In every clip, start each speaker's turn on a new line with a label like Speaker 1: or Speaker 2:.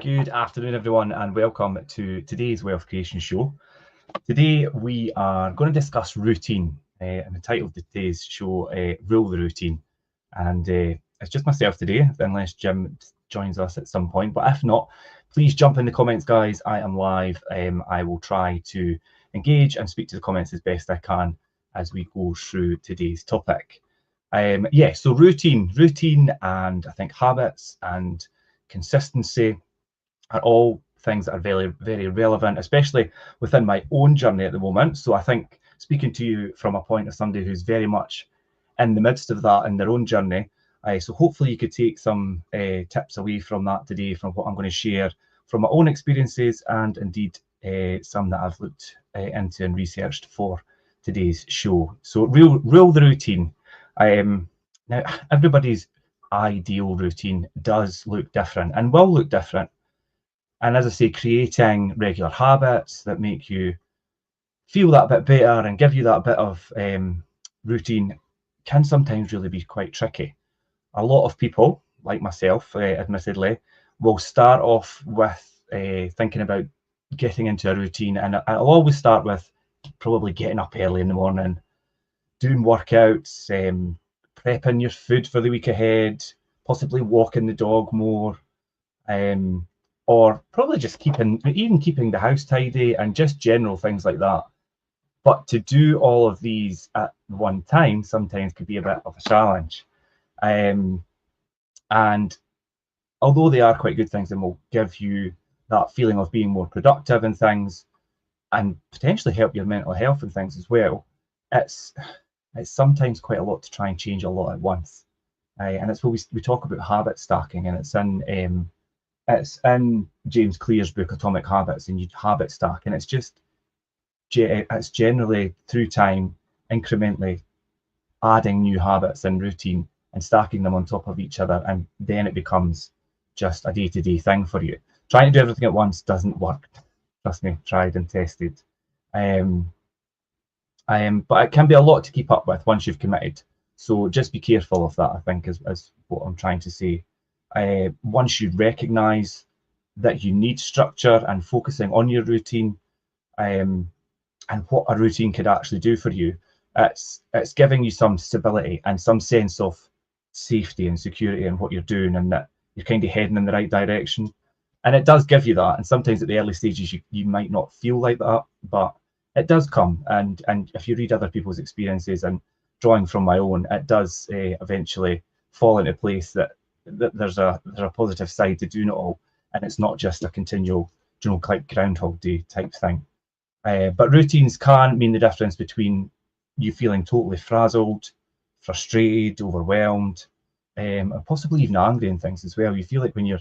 Speaker 1: Good afternoon, everyone, and welcome to today's Wealth Creation Show. Today, we are going to discuss routine, and the title of today's show, Rule the Routine. And it's just myself today, unless Jim joins us at some point. But if not, please jump in the comments, guys. I am live. I will try to engage and speak to the comments as best I can as we go through today's topic. So routine, and I think habits and consistency are all things that are very, very relevant, especially within my own journey at the moment. So I think speaking to you from a point of somebody who's very much in the midst of that in their own journey, so hopefully you could take some tips away from that today, from what I'm going to share from my own experiences, and indeed some that I've looked into and researched for today's show. So rule the routine. Now, everybody's ideal routine does look different and will look different. And as I say, creating regular habits that make you feel that bit better and give you that bit of routine can sometimes really be quite tricky. A lot of people, like myself, admittedly, will start off with thinking about getting into a routine. And I'll always start with probably getting up early in the morning, doing workouts, prepping your food for the week ahead, possibly walking the dog more, or probably just keeping the house tidy and just general things like that. But to do all of these at one time sometimes could be a bit of a challenge. And although they are quite good things and will give you that feeling of being more productive and things, and potentially help your mental health and things as well, it's sometimes quite a lot to try and change a lot at once. And it's where we talk about habit stacking, and it's in James Clear's book Atomic Habits, and you habit stack, and it's generally through time, incrementally adding new habits and routine and stacking them on top of each other, and then it becomes just a day-to-day thing for you. Trying to do everything at once doesn't work. Trust me, tried and tested. But it can be a lot to keep up with once you've committed. So just be careful of that, I think, is what I'm trying to say. Once you recognize that you need structure and focusing on your routine, and what a routine could actually do for you, it's giving you some stability and some sense of safety and security in what you're doing, and that you're kind of heading in the right direction. And it does give you that. And sometimes at the early stages, you might not feel like that, but it does come. And if you read other people's experiences, and drawing from my own, it does eventually fall into place that there's a positive side to doing it all, and it's not just a continual, like Groundhog Day type thing. But routines can mean the difference between you feeling totally frazzled, frustrated, overwhelmed, and possibly even angry and things as well. You feel like when you're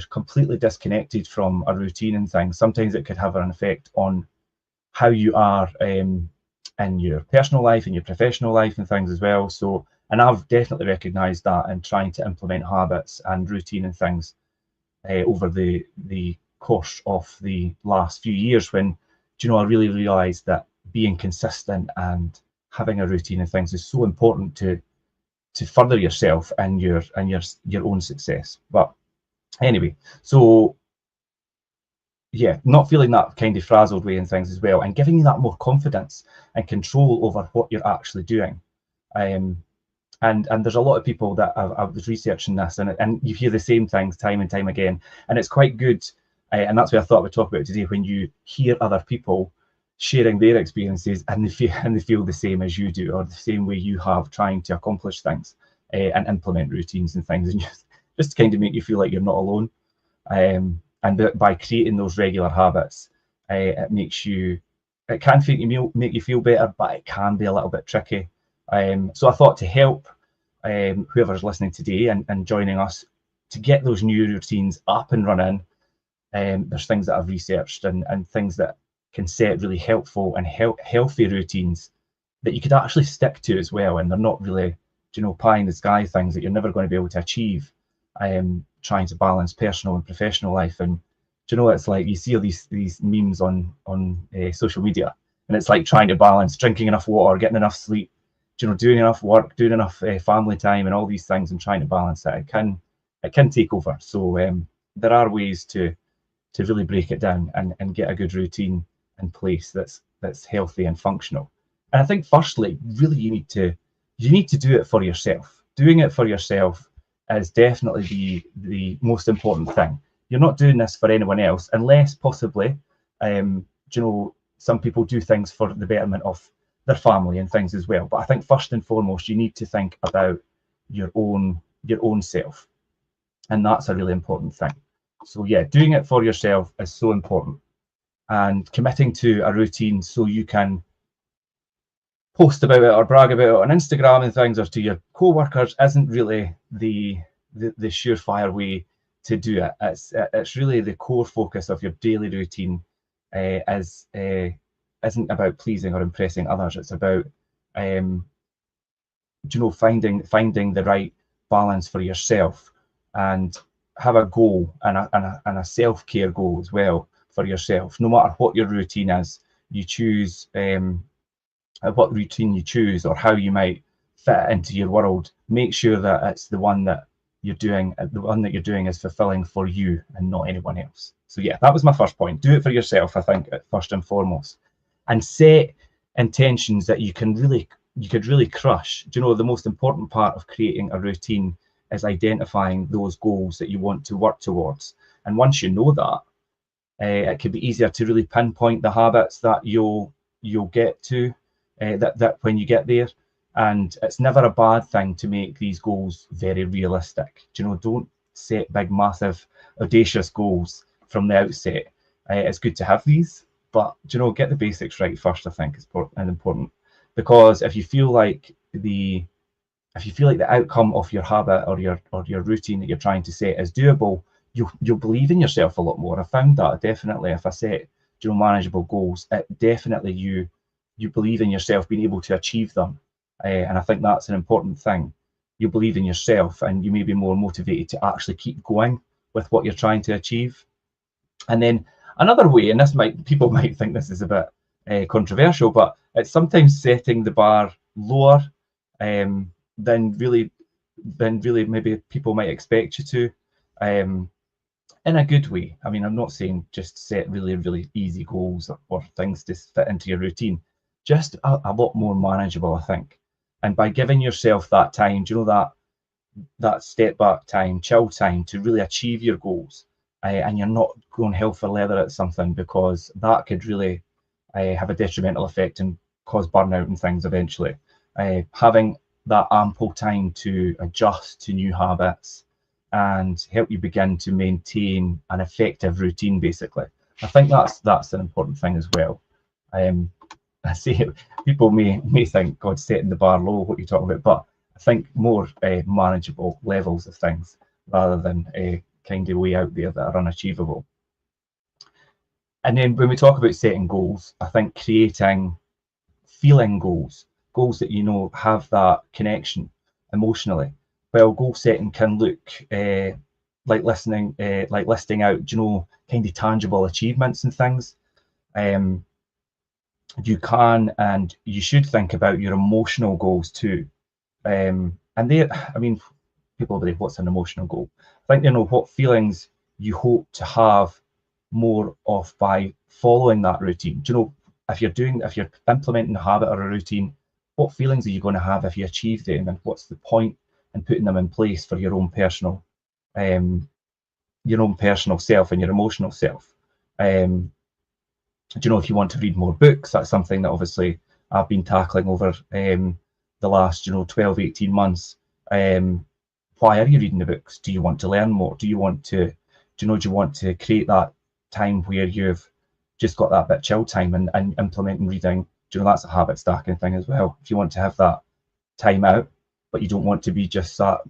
Speaker 1: completely disconnected from a routine and things, sometimes it could have an effect on how you are in your personal life and your professional life and things as well. So, and I've definitely recognised that in trying to implement habits and routine and things over the course of the last few years, when I really realised that being consistent and having a routine and things is so important to further yourself and your own success. But anyway, so yeah, not feeling that kind of frazzled way and things as well, and giving you that more confidence and control over what you're actually doing. And there's a lot of people that I was researching this, and you hear the same things time and time again, and it's quite good. And that's what I thought we'd talk about today, when you hear other people sharing their experiences and they feel the same as you do, or the same way you have, trying to accomplish things and implement routines and things, and just to kind of make you feel like you're not alone. And by creating those regular habits, it can make you feel better, but it can be a little bit tricky. So I thought, to help whoever's listening today and joining us to get those new routines up and running, there's things that I've researched and things that can set really helpful and healthy routines that you could actually stick to as well, and they're not really pie in the sky things that you're never going to be able to achieve, trying to balance personal and professional life. And it's like you see all these memes on social media, and it's like trying to balance drinking enough water, getting enough sleep, doing enough work, doing enough family time, and all these things, and trying to balance it. It can take over. So there are ways to really break it down and get a good routine in place that's healthy and functional. And I think firstly, really you need to do it for yourself. Doing it for yourself is definitely the most important thing. You're not doing this for anyone else, unless possibly, some people do things for the betterment of their family and things as well. But I think first and foremost, you need to think about your own self, and that's a really important thing. So yeah, doing it for yourself is so important, and committing to a routine so you can post about it or brag about it on Instagram and things, or to your co-workers, isn't really the surefire way to do it. It's really the core focus of your daily routine isn't about pleasing or impressing others. It's about finding the right balance for yourself, and have a goal and a self-care goal as well for yourself. No matter what your routine is, you choose what routine you choose or how you might fit it into your world. Make sure that it's the one that you're doing is fulfilling for you and not anyone else. So yeah, that was my first point. Do it for yourself, I think, first and foremost, and set intentions that you could really crush. Do you know, the most important part of creating a routine is identifying those goals that you want to work towards. And once you know that, it can be easier to really pinpoint the habits that you'll get to that when you get there. And it's never a bad thing to make these goals very realistic. Do you know, don't set big, massive, audacious goals from the outset. It's good to have these, but do you know, get the basics right first, I think, is important. Because if you feel like the outcome of your habit or your routine that you're trying to set is doable, you'll believe in yourself a lot more. I found that definitely. If I set manageable goals, it definitely you believe in yourself being able to achieve them, and I think that's an important thing. You believe in yourself, and you may be more motivated to actually keep going with what you're trying to achieve. And then another way, and people might think this is a bit controversial, but it's sometimes setting the bar lower than really maybe people might expect you to, in a good way. I mean, I'm not saying just set really, really easy goals or things to fit into your routine, just a lot more manageable, I think. And by giving yourself that time, that step back time, chill time to really achieve your goals, and you're not going hell for leather at something, because that could really have a detrimental effect and cause burnout and things eventually. Having that ample time to adjust to new habits and help you begin to maintain an effective routine, basically. I think that's an important thing as well. I see people may think, God, setting the bar low, what you're talking about, but I think more manageable levels of things rather than kind of way out there that are unachievable. And then when we talk about setting goals, I think creating feeling goals that have that connection emotionally. Well, goal setting can look like listing out, kind of tangible achievements and things. You can and you should think about your emotional goals too. And people believe, what's an emotional goal? I think what feelings you hope to have more of by following that routine. If you're implementing a habit or a routine, what feelings are you going to have if you achieve them, and what's the point in putting them in place for your own personal self and your emotional self? If you want to read more books, that's something that obviously I've been tackling over the last 12, 18 months. Why are you reading the books? Do you want to learn more? Do you want to create that time where you've just got that bit chill time and implementing reading? That's a habit stacking thing as well. If you want to have that time out, but you don't want to be just sat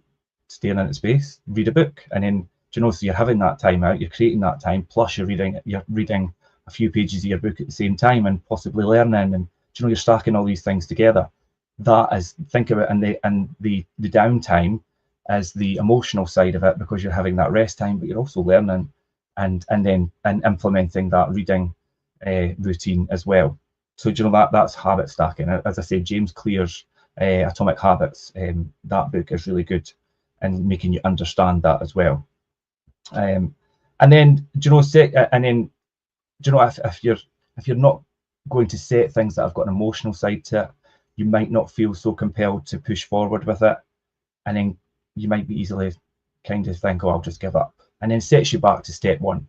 Speaker 1: staring into space, read a book. And then so you're having that time out, you're creating that time, plus you're reading a few pages of your book at the same time and possibly learning, and you're stacking all these things together. That is, think of it, and the downtime as the emotional side of it, because you're having that rest time, but you're also learning and implementing that reading routine as well. So that's habit stacking. As I said, James Clear's Atomic Habits, that book is really good in making you understand that as well. And then, do you know, do you know, if you're not going to set things that have got an emotional side to it, you might not feel so compelled to push forward with it, and then you might be easily kind of think, oh, I'll just give up, and then sets you back to step one.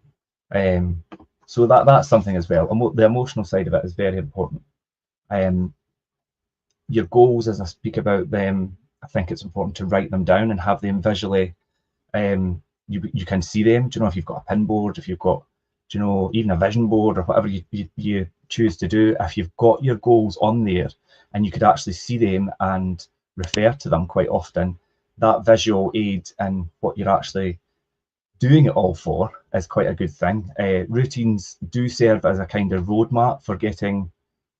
Speaker 1: So that's something as well. The emotional side of it is very important. Your goals, as I speak about them, I think it's important to write them down and have them visually. You can see them. Do you know, if you've got a pin board, if you've got, do you know, even a vision board or whatever you choose to do, if you've got your goals on there and you could actually see them and refer to them quite often, that visual aid in what you're actually doing it all for is quite a good thing. Routines do serve as a kind of roadmap for getting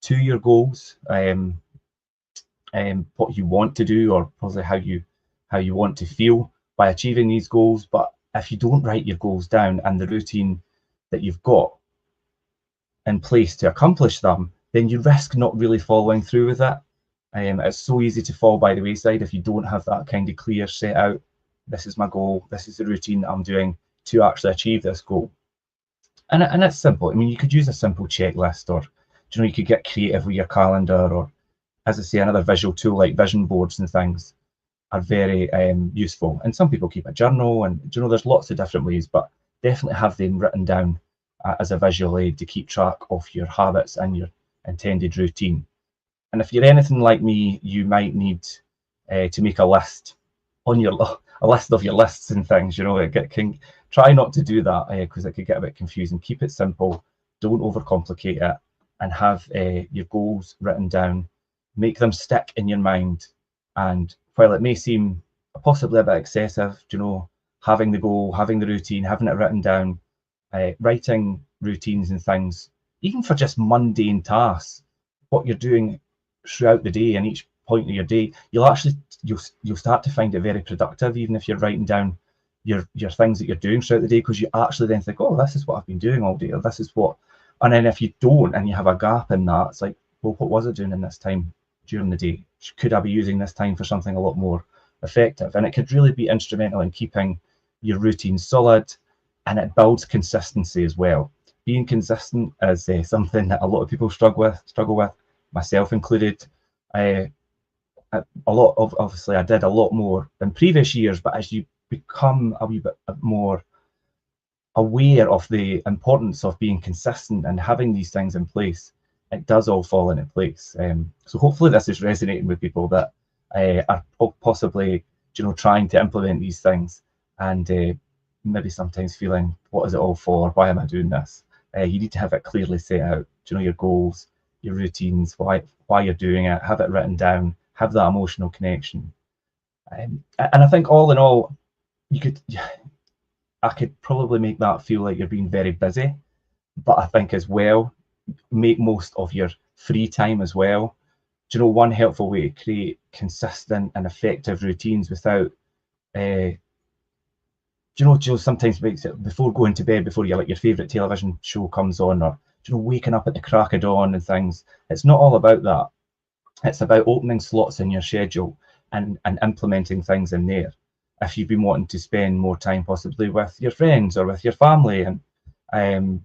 Speaker 1: to your goals, what you want to do, or probably how you want to feel by achieving these goals. But if you don't write your goals down and the routine that you've got in place to accomplish them, then you risk not really following through with it. It's so easy to fall by the wayside if you don't have that kind of clear set out. This is my goal. This is the routine that I'm doing to actually achieve this goal. And it's simple. I mean, you could use a simple checklist, or you know, you could get creative with your calendar, or, as I say, another visual tool like vision boards and things are very useful. And some people keep a journal, and you know, there's lots of different ways, but definitely have them written down as a visual aid to keep track of your habits and your intended routine. And if you're anything like me, you might need to make a list on a list of your lists and things. You know, try not to do that because it could get a bit confusing. Keep it simple. Don't overcomplicate it, and have your goals written down. Make them stick in your mind. And while it may seem possibly a bit excessive, you know, having the goal, having the routine, having it written down, writing routines and things, even for just mundane tasks, what you're doing throughout the day and each point of your day, you'll start to find it very productive, even if you're writing down your things that you're doing throughout the day, because you actually then think, oh, this is what I've been doing all day, or this is what. And then if you don't and you have a gap in that, it's like, well, what was I doing in this time during the day? Could I be using this time for something a lot more effective? And it could really be instrumental in keeping your routine solid, and it builds consistency as well. Being consistent is something that a lot of people struggle with, myself included. Obviously I did a lot more in previous years, but as you become a wee bit more aware of the importance of being consistent and having these things in place, it does all fall into place. So hopefully this is resonating with people that are possibly, you know, trying to implement these things, and maybe sometimes feeling, what is it all for? Why am I doing this? You need to have it clearly set out. You know, your goals, your routines, why you're doing it, have it written down, have that emotional connection. And I think all in all, I could probably make that feel like you're being very busy, but I think as well, make most of your free time as well. Do you know, one helpful way to create consistent and effective routines without, do you know, sometimes makes it before going to bed, before your favourite television show comes on, or you know, waking up at the crack of dawn and things. It's not all about that. It's about opening slots in your schedule and implementing things in there. If you've been wanting to spend more time possibly with your friends or with your family, and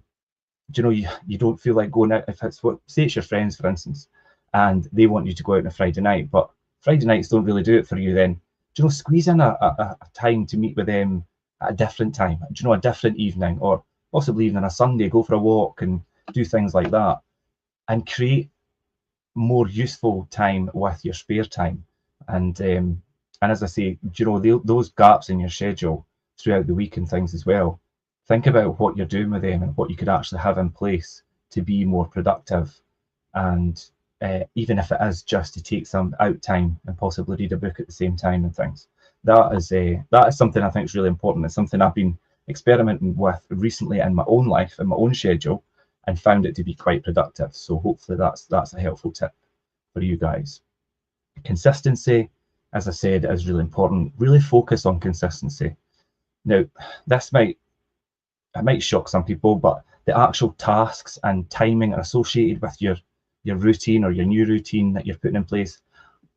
Speaker 1: you know, you don't feel like going out, if it's say it's your friends, for instance, and they want you to go out on a Friday night, but Friday nights don't really do it for you, then, you know, squeeze in a time to meet with them at a different time, you know, a different evening, or possibly even on a Sunday, go for a walk and do things like that, and create more useful time with your spare time. And as I say, you know, those gaps in your schedule throughout the week and things as well, think about what you're doing with them and what you could actually have in place to be more productive. And even if it is just to take some out time and possibly read a book at the same time and things, that is something I think is really important. It's something I've been experimenting with recently in my own life, in my own schedule, and found it to be quite productive. So hopefully that's a helpful tip for you guys. Consistency, as I said, is really important. Really focus on consistency. Now, this might shock some people, but the actual tasks and timing associated with your routine or your new routine that you're putting in place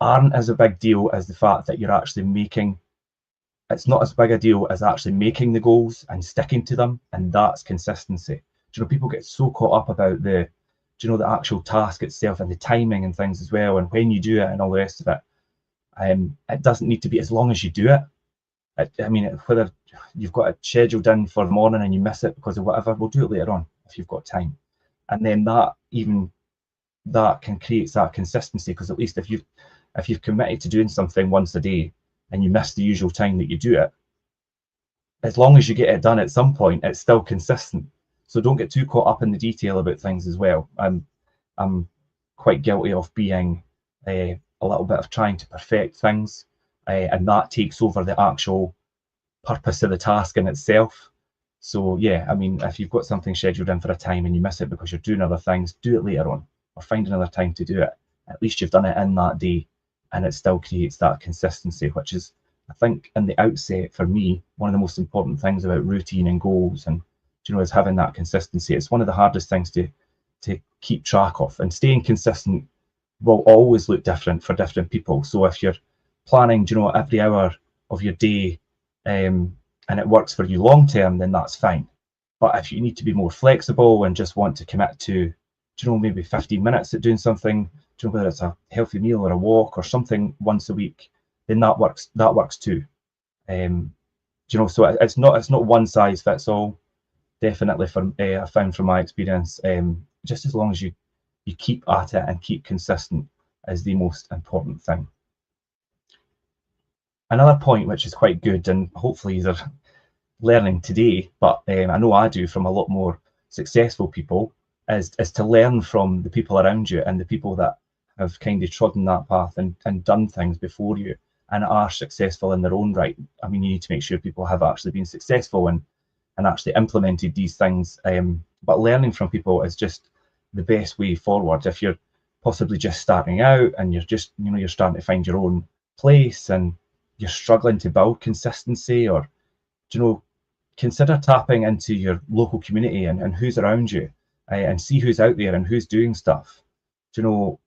Speaker 1: aren't as a big deal as the fact that you're actually making it's not as big a deal as actually making the goals and sticking to them, and that's consistency. Do you know, people get so caught up about the, do you know, the actual task itself and the timing and things as well, and when you do it and all the rest of it. It doesn't need to be as long as you do it. I mean, whether you've got it scheduled in for the morning and you miss it because of whatever, we'll do it later on if you've got time. And then that can create that consistency, because at least if you've committed to doing something once a day and you miss the usual time that you do it, as long as you get it done at some point, it's still consistent. So don't get too caught up in the detail about things as well. I'm quite guilty of being a little bit of trying to perfect things, and that takes over the actual purpose of the task in itself. So yeah, I mean, if you've got something scheduled in for a time and you miss it because you're doing other things, do it later on, or find another time to do it. At least you've done it in that day, and it still creates that consistency, which is, I think, in the outset for me, one of the most important things about routine and goals, and you know, is having that consistency. It's one of the hardest things to keep track of, and staying consistent will always look different for different people. So if you're planning, you know, every hour of your day, and it works for you long term, then that's fine. But if you need to be more flexible and just want to commit to, you know, maybe 15 minutes at doing something, you know, whether it's a healthy meal or a walk or something once a week, then that works too. You know, so it's not one size fits all. Definitely, I found from my experience, just as long as you keep at it and keep consistent is the most important thing. Another point which is quite good, and hopefully you're learning today, but I know I do from a lot more successful people, is to learn from the people around you and the people that have kind of trodden that path and done things before you and are successful in their own right. I mean, you need to make sure people have actually been successful and actually implemented these things. But learning from people is just the best way forward. If you're possibly just starting out and you're just, you know, you're starting to find your own place and you're struggling to build consistency, or, you know, consider tapping into your local community and who's around you, and see who's out there and who's doing stuff. You know,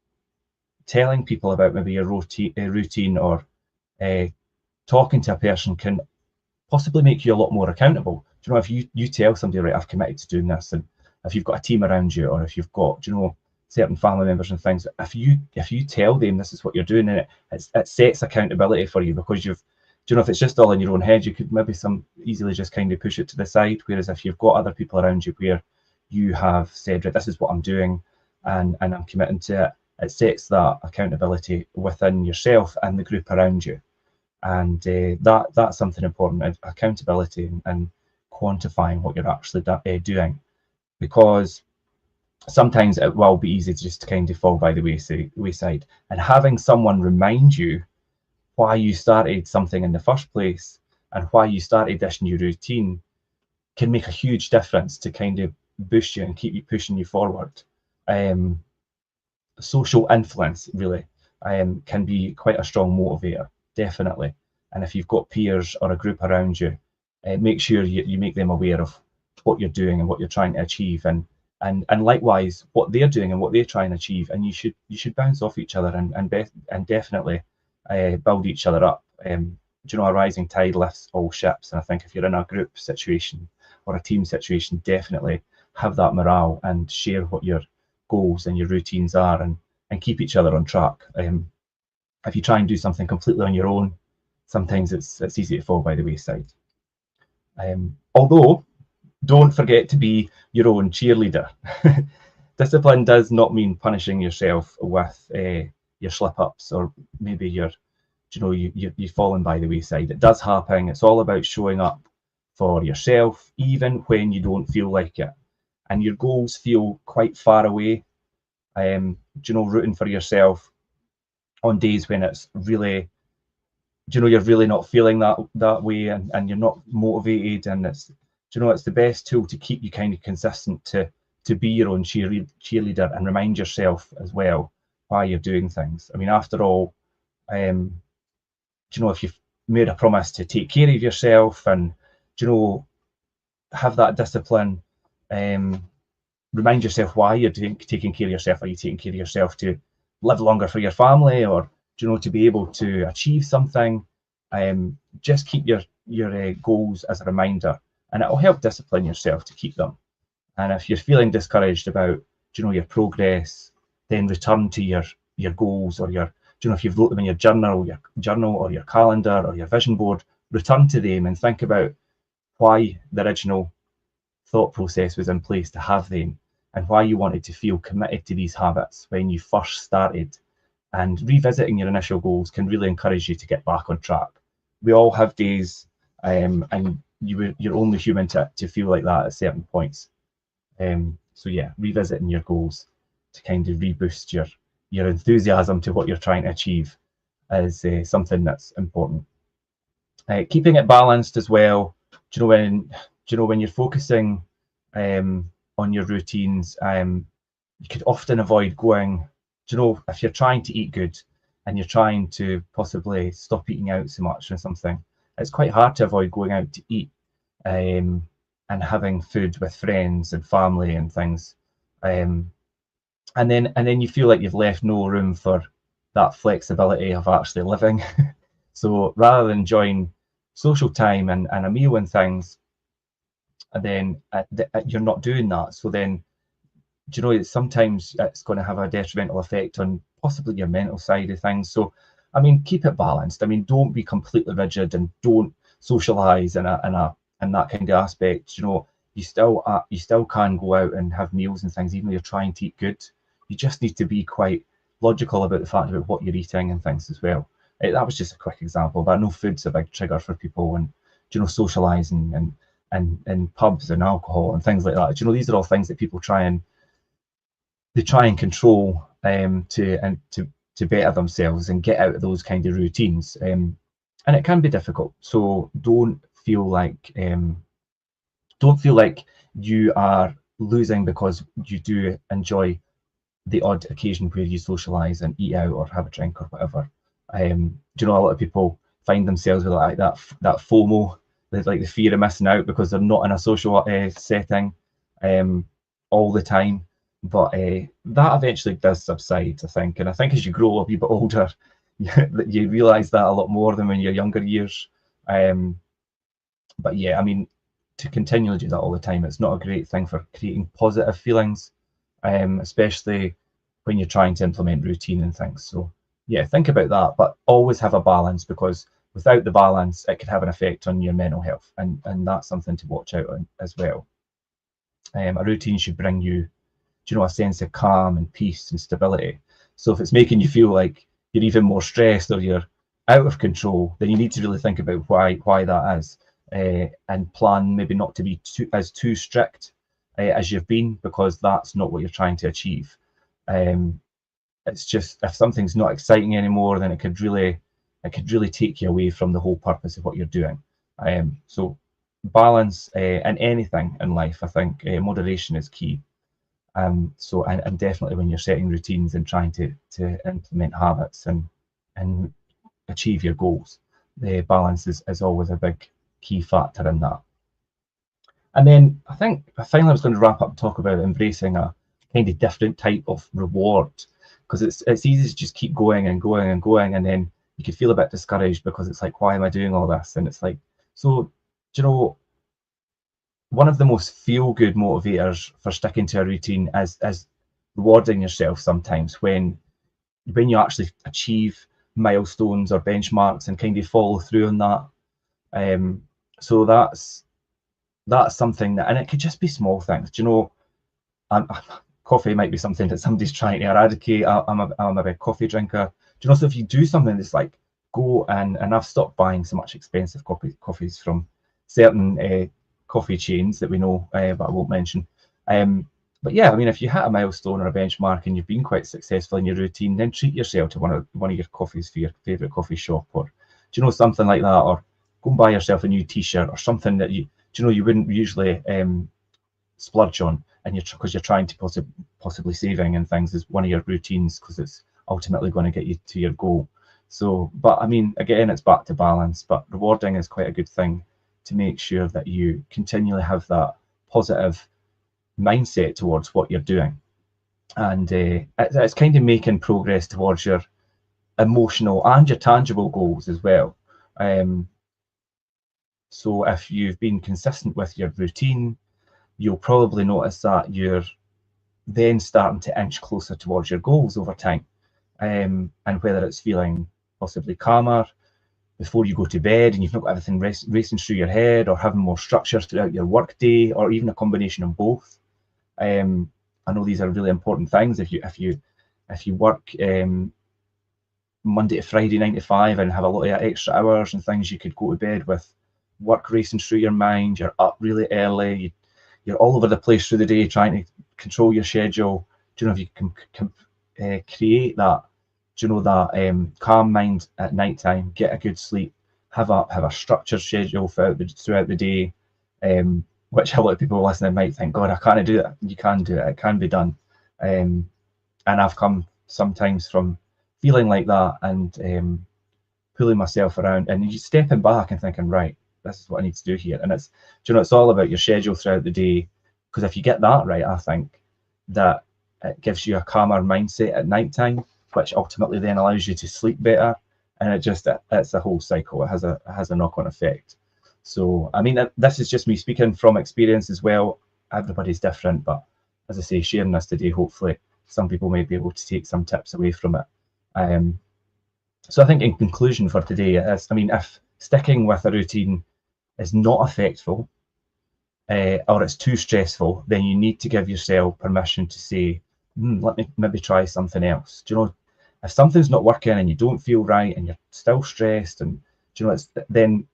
Speaker 1: telling people about maybe your routine or talking to a person can possibly make you a lot more accountable. You know, if you tell somebody, right, I've committed to doing this, and if you've got a team around you, or if you've got, you know, certain family members and things, if you tell them this is what you're doing, and it sets accountability for you, because you know, if it's just all in your own head, you could maybe easily just kind of push it to the side. Whereas if you've got other people around you where you have said, right, this is what I'm doing, and I'm committing to it, it sets that accountability within yourself and the group around you. And that's something important, accountability and quantifying what you're actually doing, because sometimes it will be easy to just kind of fall by the wayside, and having someone remind you why you started something in the first place and why you started this new routine can make a huge difference to kind of boost you and keep you pushing you forward. Social influence really can be quite a strong motivator, definitely. And if you've got peers or a group around you, make sure you make them aware of what you're doing and what you're trying to achieve, and likewise what they're doing and what they try and achieve, and you should bounce off each other and definitely build each other up. You know, a rising tide lifts all ships, and I think if you're in a group situation or a team situation, definitely have that morale and share what your goals and your routines are, and keep each other on track. If you try and do something completely on your own, sometimes it's easy to fall by the wayside. Although, don't forget to be your own cheerleader. Discipline does not mean punishing yourself with your slip-ups, or maybe you're falling by the wayside. It does happen. It's all about showing up for yourself, even when you don't feel like it, and your goals feel quite far away. Rooting for yourself on days when it's really, you're really not feeling that way, and you're not motivated, and it's the best tool to keep you kind of consistent, to be your own cheerleader and remind yourself as well why you're doing things. I mean, after all, if you've made a promise to take care of yourself and have that discipline, remind yourself why you're taking care of yourself. Are you taking care of yourself to live longer for your family, or to be able to achieve something? Just keep your goals as a reminder, and it will help discipline yourself to keep them. And if you're feeling discouraged about, your progress, then return to your goals, or if you've wrote them in your journal or your calendar or your vision board, return to them and think about why the original thought process was in place to have them, and why you wanted to feel committed to these habits when you first started. And revisiting your initial goals can really encourage you to get back on track. We all have days, and you're only human to feel like that at certain points. So yeah, revisiting your goals to kind of reboost your enthusiasm to what you're trying to achieve is something that's important. Keeping it balanced as well. When you're focusing on your routines, you could often avoid going. If you're trying to eat good and you're trying to possibly stop eating out so much or something, it's quite hard to avoid going out to eat and having food with friends and family and things. And then you feel like you've left no room for that flexibility of actually living. So rather than enjoying social time and a meal and things, and then you're not doing that. So then, sometimes it's going to have a detrimental effect on possibly your mental side of things. So, I mean, keep it balanced. I mean, don't be completely rigid and don't socialize in that kind of aspect. You still can go out and have meals and things, even though you're trying to eat good. You just need to be quite logical about the fact about what you're eating and things as well. That was just a quick example, but I know food's a big trigger for people, and socializing and pubs and alcohol and things like that. These are all things that people try and control to better themselves and get out of those kind of routines. And it can be difficult. So don't feel like you are losing because you do enjoy the odd occasion where you socialize and eat out or have a drink or whatever. A lot of people find themselves with like that FOMO, like the fear of missing out because they're not in a social setting all the time. But that eventually does subside, I think. And I think as you grow a wee bit older, you realise that a lot more than when you're younger years. But yeah, I mean, to continually do that all the time, it's not a great thing for creating positive feelings, especially when you're trying to implement routine and things. So yeah, think about that, but always have a balance, because without the balance, it could have an effect on your mental health, and that's something to watch out on as well. A routine should bring you, a sense of calm and peace and stability. So if it's making you feel like you're even more stressed or you're out of control, then you need to really think about why that is, and plan maybe not to be too strict as you've been, because that's not what you're trying to achieve. It's just, if something's not exciting anymore, then it could really take you away from the whole purpose of what you're doing. So balance in anything in life, I think moderation is key. So and definitely when you're setting routines and trying to implement habits and achieve your goals, the balance is always a big key factor in that. And then I think finally I was going to wrap up and talk about embracing a kind of different type of reward, because it's easy to just keep going and going and going, and then you could feel a bit discouraged because it's like, why am I doing all this? And it's like, so one of the most feel-good motivators for sticking to a routine is rewarding yourself sometimes when you actually achieve milestones or benchmarks and kind of follow through on that. So that's something that, and it could just be small things. Coffee might be something that somebody's trying to eradicate. I'm a big coffee drinker. So if you do something that's like go and I've stopped buying so much expensive coffees from certain coffee chains that we know, but I won't mention. But yeah, I mean, if you hit a milestone or a benchmark and you've been quite successful in your routine, then treat yourself to one of your coffees for your favourite coffee shop, or something like that, or go and buy yourself a new T-shirt or something that you wouldn't usually splurge on, and because you're trying to possibly saving and things is one of your routines, because it's ultimately going to get you to your goal. So, but I mean, again, it's back to balance, but rewarding is quite a good thing to make sure that you continually have that positive mindset towards what you're doing. And it's kind of making progress towards your emotional and your tangible goals as well. So if you've been consistent with your routine, you'll probably notice that you're then starting to inch closer towards your goals over time. And whether it's feeling possibly calmer before you go to bed and you've not got everything racing through your head, or having more structure throughout your work day, or even a combination of both. I know these are really important things. If you work Monday to Friday 9 to 5 and have a lot of extra hours and things, you could go to bed with work racing through your mind. You're up really early. You're all over the place through the day trying to control your schedule. Do you know, if you can create that, do you know, that calm mind at night time, get a good sleep, have a structured schedule throughout the day, which a lot of people listening might think, God, I can't do it. You can do it. It can be done. And I've come sometimes from feeling like that and pulling myself around and just stepping back and thinking, right, this is what I need to do here. And it's, do you know, it's all about your schedule throughout the day. Because if you get that right, I think that it gives you a calmer mindset at night time, which ultimately then allows you to sleep better. And it's a whole cycle. It has a knock-on effect. So, I mean, this is just me speaking from experience as well. Everybody's different, but as I say, sharing this today, hopefully some people may be able to take some tips away from it. So I think in conclusion for today is, I mean, if sticking with a routine is not effective or it's too stressful, then you need to give yourself permission to say, let me maybe try something else. Do you know, if something's not working and you don't feel right and you're still stressed, and do you know, then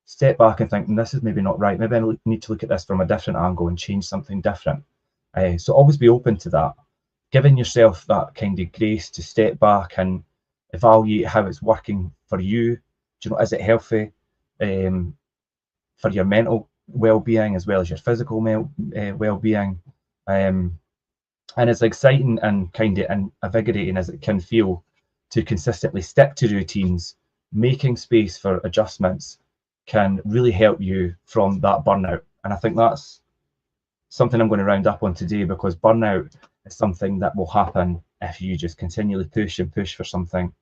Speaker 1: step back and think, this is maybe not right. Maybe I need to look at this from a different angle and change something different. So always be open to that, giving yourself that kind of grace to step back and evaluate how it's working for you. Do you know, is it healthy for your mental well-being as well as your physical well-being? And it's exciting and kind of invigorating as it can feel to consistently stick to routines. Making space for adjustments can really help you from that burnout. And I think that's something I'm going to round up on today, because burnout is something that will happen if you just continually push and push for something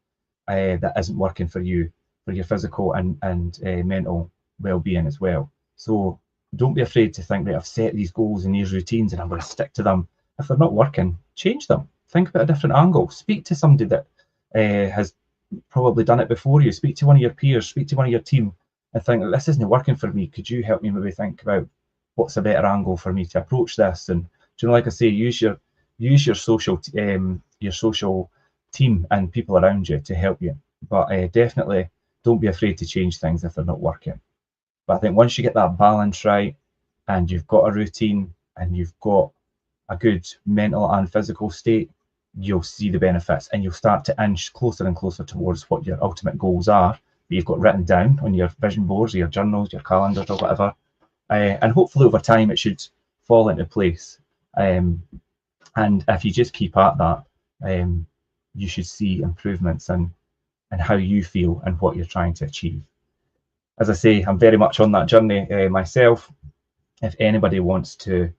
Speaker 1: that isn't working for you, for your physical and mental well-being as well. So don't be afraid to think that I've set these goals and these routines and I'm going to stick to them. If they're not working, change them. Think about a different angle. Speak to somebody that has probably done it before you. Speak to one of your peers, speak to one of your team, and think, this isn't working for me. Could you help me maybe think about what's a better angle for me to approach this? And, do you know, like I say, use your social team and people around you to help you. But definitely don't be afraid to change things if they're not working. But I think once you get that balance right and you've got a routine and you've got a good mental and physical state, you'll see the benefits and you'll start to inch closer and closer towards what your ultimate goals are that you've got written down on your vision boards or your journals, your calendars or whatever. And hopefully over time it should fall into place. And if you just keep at that, you should see improvements in how you feel and what you're trying to achieve. As I say, I'm very much on that journey myself. If anybody wants to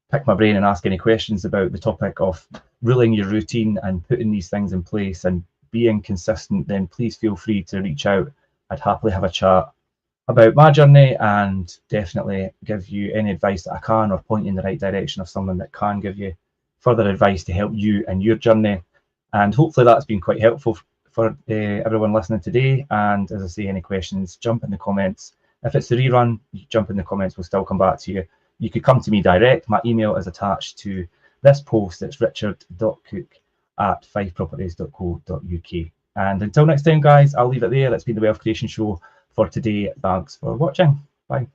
Speaker 1: pick my brain and ask any questions about the topic of ruling your routine and putting these things in place and being consistent, then please feel free to reach out. I'd happily have a chat about my journey and definitely give you any advice that I can, or point you in the right direction of someone that can give you further advice to help you in your journey. And hopefully that's been quite helpful for everyone listening today. And as I say, any questions, jump in the comments. If it's a rerun, you jump in the comments, we'll still come back to you. You could come to me direct. My email is attached to this post. It's richard.cook@fiveproperties.co.uk. And until next time, guys, I'll leave it there. That's been the Wealth Creation Show for today. Thanks for watching. Bye.